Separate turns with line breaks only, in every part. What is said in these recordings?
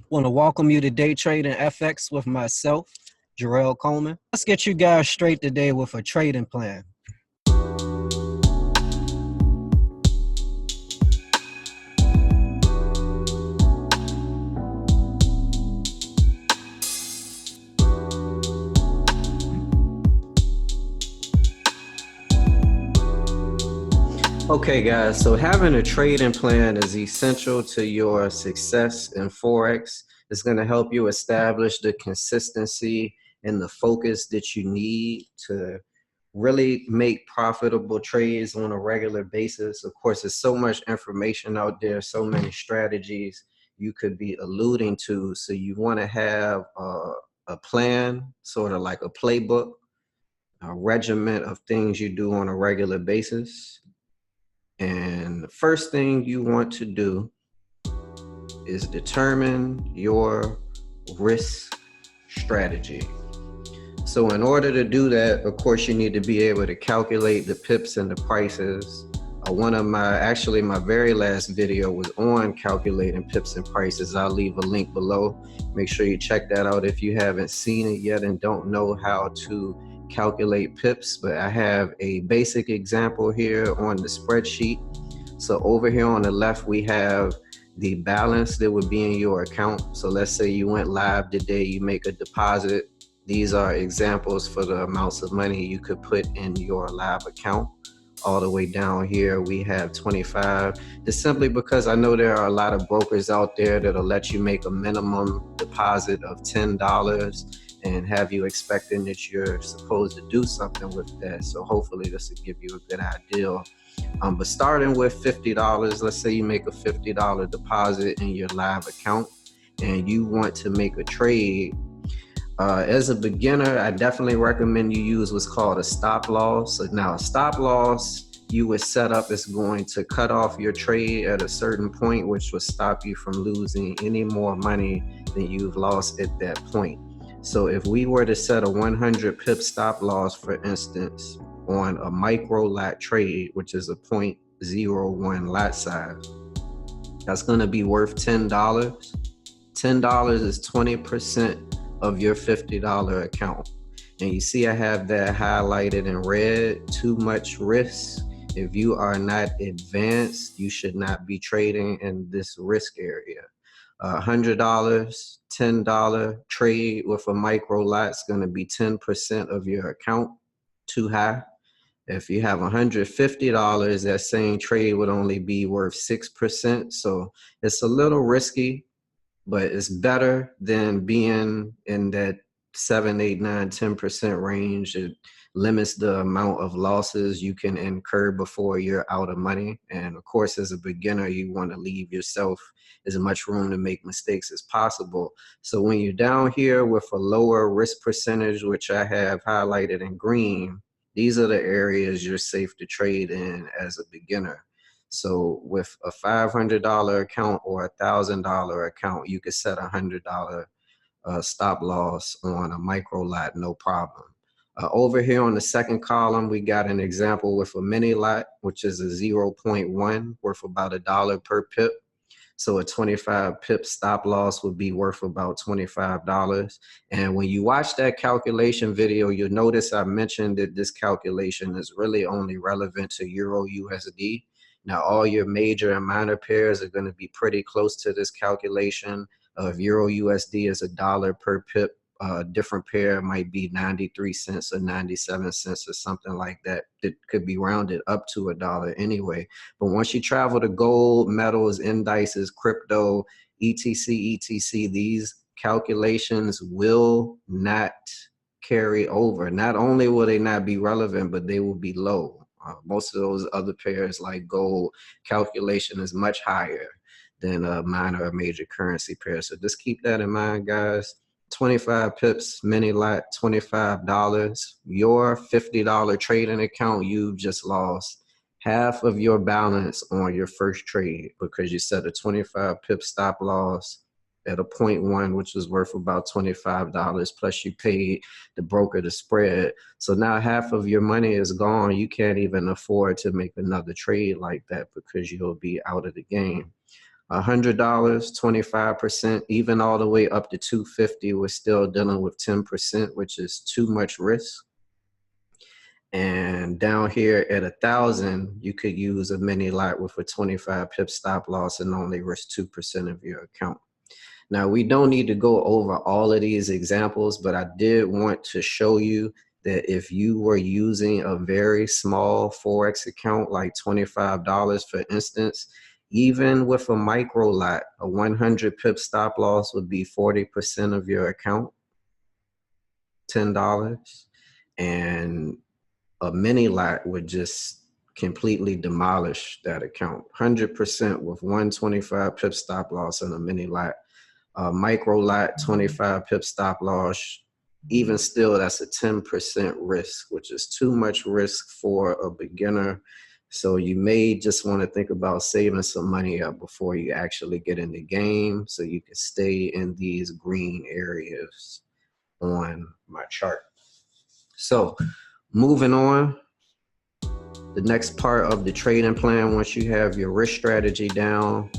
Want to welcome you to Day Trading FX with myself, Jarrell Coleman. Let's get you guys straight today with a trading plan. Okay, guys, so having a trading plan is essential to your success in Forex. It's going to help you establish the consistency and the focus that you need to really make profitable trades on a regular basis. Of course, there's so much information out there, so many strategies you could be alluding to. So you want to have a plan, sort of like a playbook, a regiment of things you do on a regular basis. And the first thing you want to do is determine your risk strategy. So in order to do that, of course, you need to be able to calculate the pips and the prices. My very last video was on calculating pips and prices. I'll leave a link below. Make sure you check that out if you haven't seen it yet and don't know how to calculate pips. But I have a basic example here on the spreadsheet. So over here on the left, we have the balance that would be in your account. So let's say you went live today, you make a deposit. These are examples for the amounts of money you could put in your live account. All the way down here, we have 25. Just simply because I know there are a lot of brokers out there that'll let you make a minimum deposit of $10 and have you expecting that you're supposed to do something with that. So hopefully this will give you a good idea. But starting with $50, let's say you make a $50 deposit in your live account and you want to make a trade. As a beginner, I definitely recommend you use what's called a stop loss. So now a stop loss you would set up is going to cut off your trade at a certain point, which will stop you from losing any more money than you've lost at that point. So if we were to set a 100 pip stop loss, for instance, on a micro lot trade, which is a 0.01 lot size, that's going to be worth $10. $10 is 20% of your $50 account. And you see I have that highlighted in red, too much risk. If you are not advanced, you should not be trading in this risk area. $100, $10 trade with a micro lot is going to be 10% of your account, too high. If you have $150, that same trade would only be worth 6%. So it's a little risky, but it's better than being in that 7, 8, 9, 10% range. It limits the amount of losses you can incur before you're out of money. And of course, as a beginner, you want to leave yourself as much room to make mistakes as possible. So when you're down here with a lower risk percentage, which I have highlighted in green, these are the areas you're safe to trade in as a beginner. So with a $500 account or a $1,000 account, you could set a $100 stop loss on a micro lot, no problem. Over here on the second column, we got an example with a mini lot, which is a 0.1 worth about $1 per pip. So a 25 pip stop loss would be worth about $25. And when you watch that calculation video, you'll notice I mentioned that this calculation is really only relevant to Euro USD. Now, all your major and minor pairs are going to be pretty close to this calculation. If Euro USD is $1 per pip, different pair might be 93 cents or 97 cents or something like that. It could be rounded up to $1 anyway. But once you travel to gold, metals, indices, crypto, etc., these calculations will not carry over. Not only will they not be relevant, but they will be low. Most of those other pairs like gold, calculation is much higher than a minor or major currency pair. So just keep that in mind, guys. 25 pips, mini lot, $25. Your $50 trading account, you've just lost half of your balance on your first trade because you set a 25 pip stop loss at a 0.1, which was worth about $25, plus you paid the broker the spread. So now half of your money is gone. You can't even afford to make another trade like that because you'll be out of the game. $100, 25%, even all the way up to 250, we're still dealing with 10%, which is too much risk. And down here at 1,000, you could use a mini lot with a 25 pip stop loss and only risk 2% of your account. Now, we don't need to go over all of these examples, but I did want to show you that if you were using a very small Forex account, like $25, for instance, even with a micro lot, a 100 pip stop loss would be 40% of your account, $10. And a mini lot would just completely demolish that account. 100% with 125 pip stop loss and a mini lot. Micro lot, 25 pip stop loss. Even still, that's a 10% risk, which is too much risk for a beginner. So you may just want to think about saving some money up before you actually get in the game, so you can stay in these green areas on my chart. So moving on, the next part of the trading plan, once you have your risk strategy down,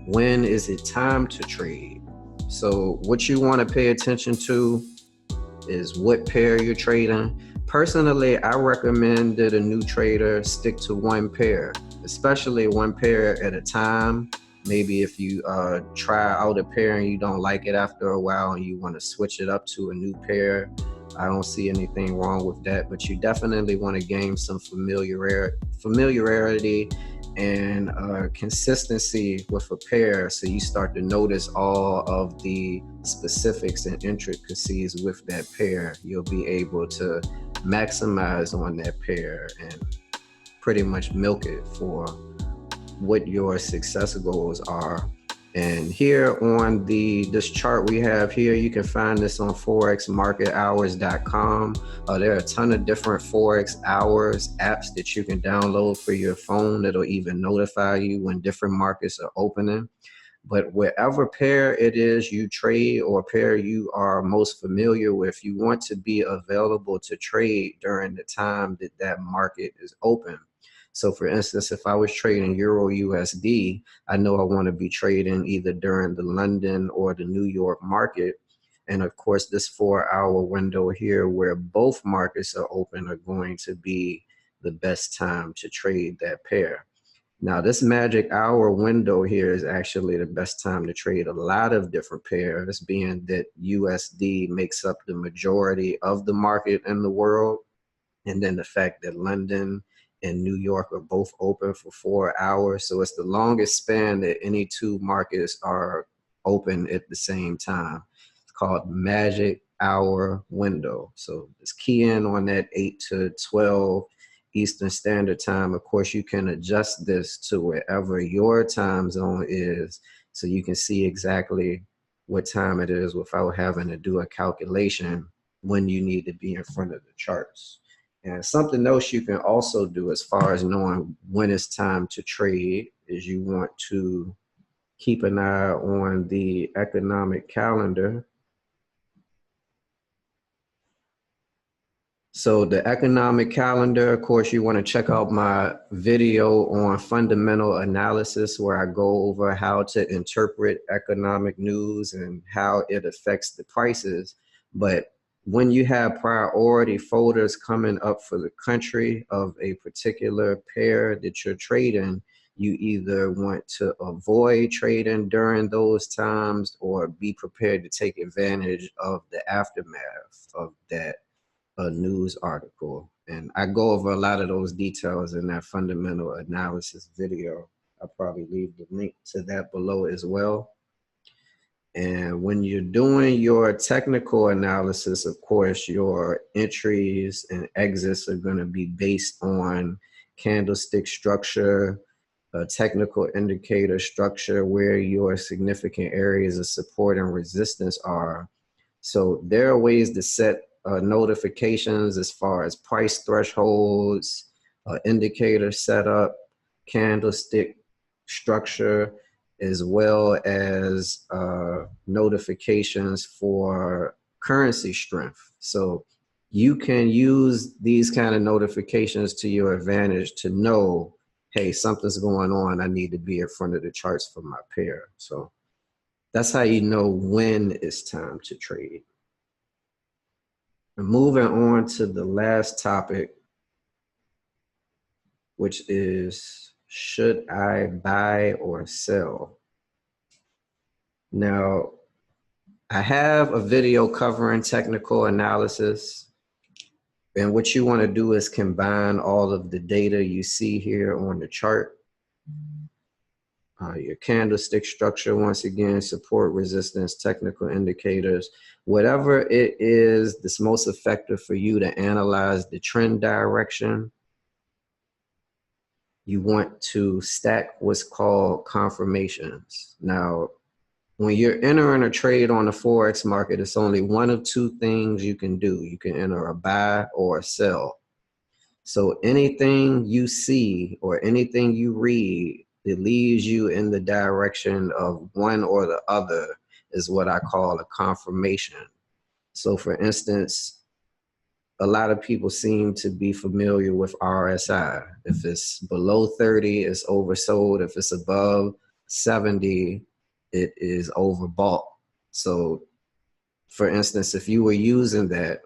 when is it time to trade? So what you want to pay attention to is what pair you're trading. Personally, I recommend that a new trader stick to one pair, especially one pair at a time. Maybe if you try out a pair and you don't like it after a while and you want to switch it up to a new pair, I don't see anything wrong with that, but you definitely want to gain some familiarity and consistency with a pair, so you start to notice all of the specifics and intricacies with that pair. You'll be able to maximize on that pair and pretty much milk it for what your success goals are. And here on this chart we have here, you can find this on forexmarkethours.com. There are a ton of different Forex hours apps that you can download for your phone that'll even notify you when different markets are opening. But whatever pair it is you trade or pair you are most familiar with, you want to be available to trade during the time that that market is open. So for instance, if I was trading Euro USD, I know I want to be trading either during the London or the New York market. And of course, this 4-hour window here where both markets are open are going to be the best time to trade that pair. Now, this magic hour window here is actually the best time to trade a lot of different pairs, being that USD makes up the majority of the market in the world. And then the fact that London and New York are both open for 4 hours. So it's the longest span that any two markets are open at the same time. It's called magic hour window. So just key in on that 8 to 12 Eastern Standard Time. Of course, you can adjust this to wherever your time zone is, so you can see exactly what time it is without having to do a calculation when you need to be in front of the charts. And something else you can also do as far as knowing when it's time to trade is you want to keep an eye on the economic calendar. So the economic calendar, of course, you want to check out my video on fundamental analysis, where I go over how to interpret economic news and how it affects the prices. But when you have priority folders coming up for the country of a particular pair that you're trading, you either want to avoid trading during those times or be prepared to take advantage of the aftermath of that news article. And I go over a lot of those details in that fundamental analysis video. I'll probably leave the link to that below as well. And when you're doing your technical analysis, of course, your entries and exits are going to be based on candlestick structure, technical indicator structure, where your significant areas of support and resistance are. So there are ways to set notifications as far as price thresholds, indicator setup, candlestick structure, as well as notifications for currency strength. So you can use these kind of notifications to your advantage to know, hey, something's going on. I need to be in front of the charts for my pair. So that's how you know when it's time to trade. And moving on to the last topic, which is, should I buy or sell? Now, I have a video covering technical analysis. And what you want to do is combine all of the data you see here on the chart. Your candlestick structure, once again, support, resistance, technical indicators, whatever it is that's most effective for you to analyze the trend direction. You want to stack what's called confirmations. Now, when you're entering a trade on the Forex market, it's only one of two things you can do. You can enter a buy or a sell. So anything you see or anything you read that leads you in the direction of one or the other is what I call a confirmation. So for instance, a lot of people seem to be familiar with RSI. If it's below 30, it's oversold. If it's above 70, it is overbought. So for instance, if you were using that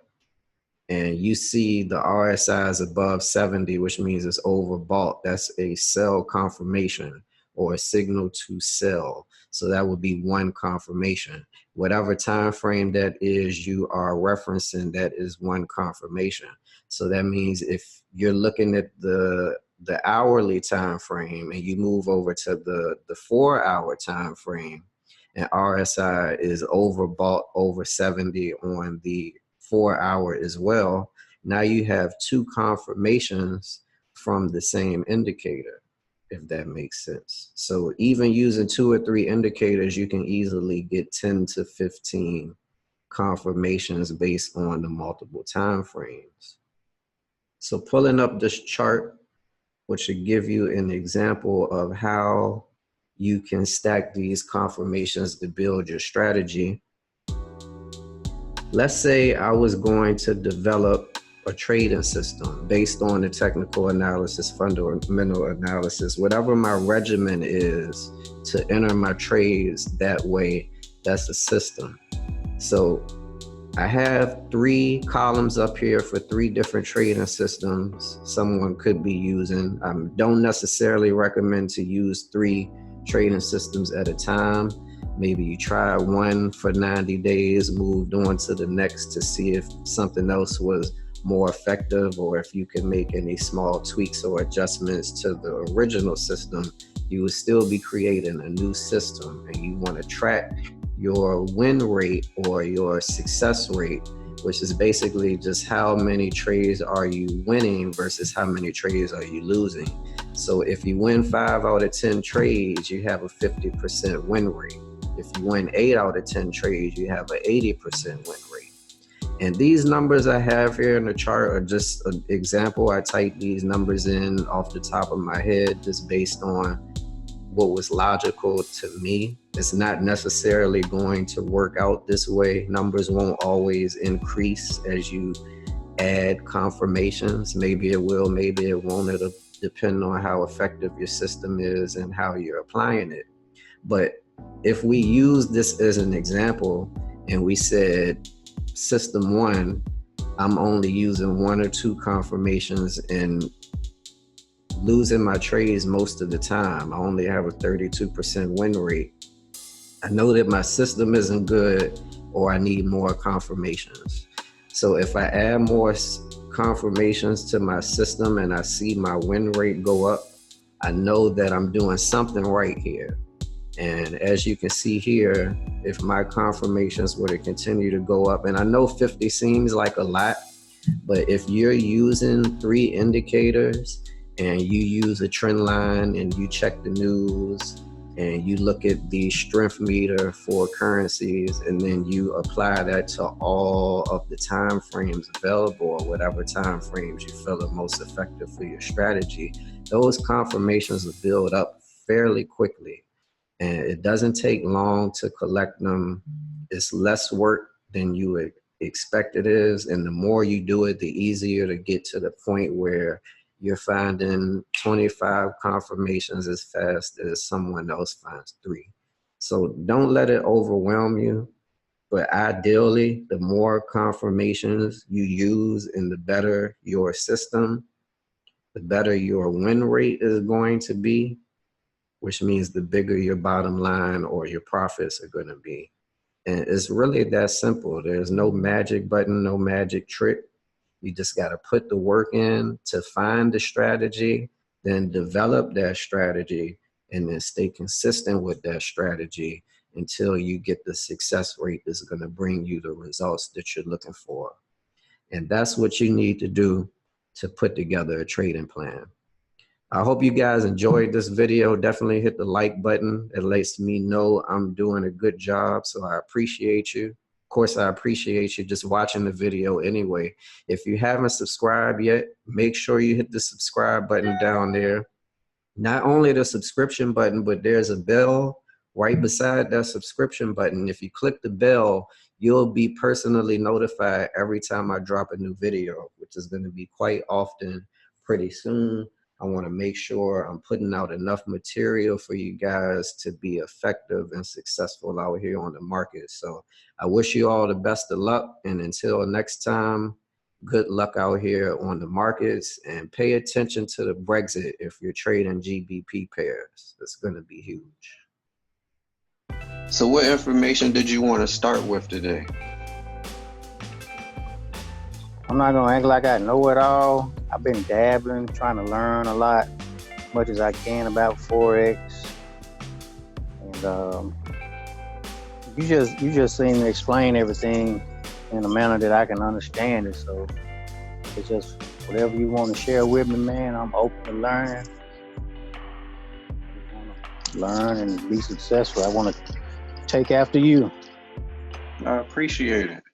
and you see the RSI is above 70, which means it's overbought, that's a sell confirmation or a signal to sell. So that would be one confirmation. Whatever time frame that is you are referencing, that is one confirmation. So that means if you're looking at the hourly time frame and you move over to the 4-hour time frame, and RSI is overbought over 70 on the 4-hour as well, now you have two confirmations from the same indicator, if that makes sense. So even using 2 or 3 indicators, you can easily get 10 to 15 confirmations based on the multiple time frames. So pulling up this chart, which should give you an example of how you can stack these confirmations to build your strategy. Let's say I was going to develop a trading system based on the technical analysis, fundamental analysis, whatever my regimen is to enter my trades that way, that's a system. So I have 3 columns up here for 3 different trading systems someone could be using. I don't necessarily recommend to use 3 trading systems at a time. Maybe you try one for 90 days, moved on to the next to see if something else was more effective, or if you can make any small tweaks or adjustments to the original system. You would still be creating a new system, and you want to track your win rate or your success rate, which is basically just how many trades are you winning versus how many trades are you losing. So if you win 5 out of 10 trades, you have a 50% win rate. If you win 8 out of 10 trades, you have an 80% win rate. And these numbers I have here in the chart are just an example. I typed these numbers in off the top of my head just based on what was logical to me. It's not necessarily going to work out this way. Numbers won't always increase as you add confirmations. Maybe it will, maybe it won't. It'll depend on how effective your system is and how you're applying it. But if we use this as an example and we said, system 1, I'm only using 1 or 2 confirmations and losing my trades most of the time. I only have a 32% win rate. I know that my system isn't good, or I need more confirmations. So if I add more confirmations to my system and I see my win rate go up, I know that I'm doing something right here. And as you can see here, if my confirmations were to continue to go up, and I know 50 seems like a lot, but if you're using 3 indicators and you use a trend line and you check the news and you look at the strength meter for currencies, and then you apply that to all of the time frames available, or whatever time frames you feel are most effective for your strategy, those confirmations will build up fairly quickly. And it doesn't take long to collect them. It's less work than you would expect it is. And the more you do it, the easier to get to the point where you're finding 25 confirmations as fast as someone else finds 3. So don't let it overwhelm you. But ideally, the more confirmations you use and the better your system, the better your win rate is going to be, which means the bigger your bottom line or your profits are going to be. And it's really that simple. There's no magic button, no magic trick. You just got to put the work in to find the strategy, then develop that strategy, and then stay consistent with that strategy until you get the success rate that's going to bring you the results that you're looking for. And that's what you need to do to put together a trading plan. I hope you guys enjoyed this video. Definitely hit the like button. It lets me know I'm doing a good job, so I appreciate you. Of course, I appreciate you just watching the video anyway. If you haven't subscribed yet, make sure you hit the subscribe button down there. Not only the subscription button, but there's a bell right beside that subscription button. If you click the bell, you'll be personally notified every time I drop a new video, which is going to be quite often pretty soon. I want to make sure I'm putting out enough material for you guys to be effective and successful out here on the market. So I wish you all the best of luck. And until next time, good luck out here on the markets, and pay attention to the Brexit if you're trading GBP pairs. It's going to be huge. So what information did you want to start with today?
I'm not going to act like I know it all. I've been dabbling, trying to learn a lot, as much as I can about Forex. And you just seem to explain everything in a manner that I can understand it. So it's just whatever you want to share with me, man. I'm open to learn. I want to learn and be successful. I want to take after you.
I appreciate it.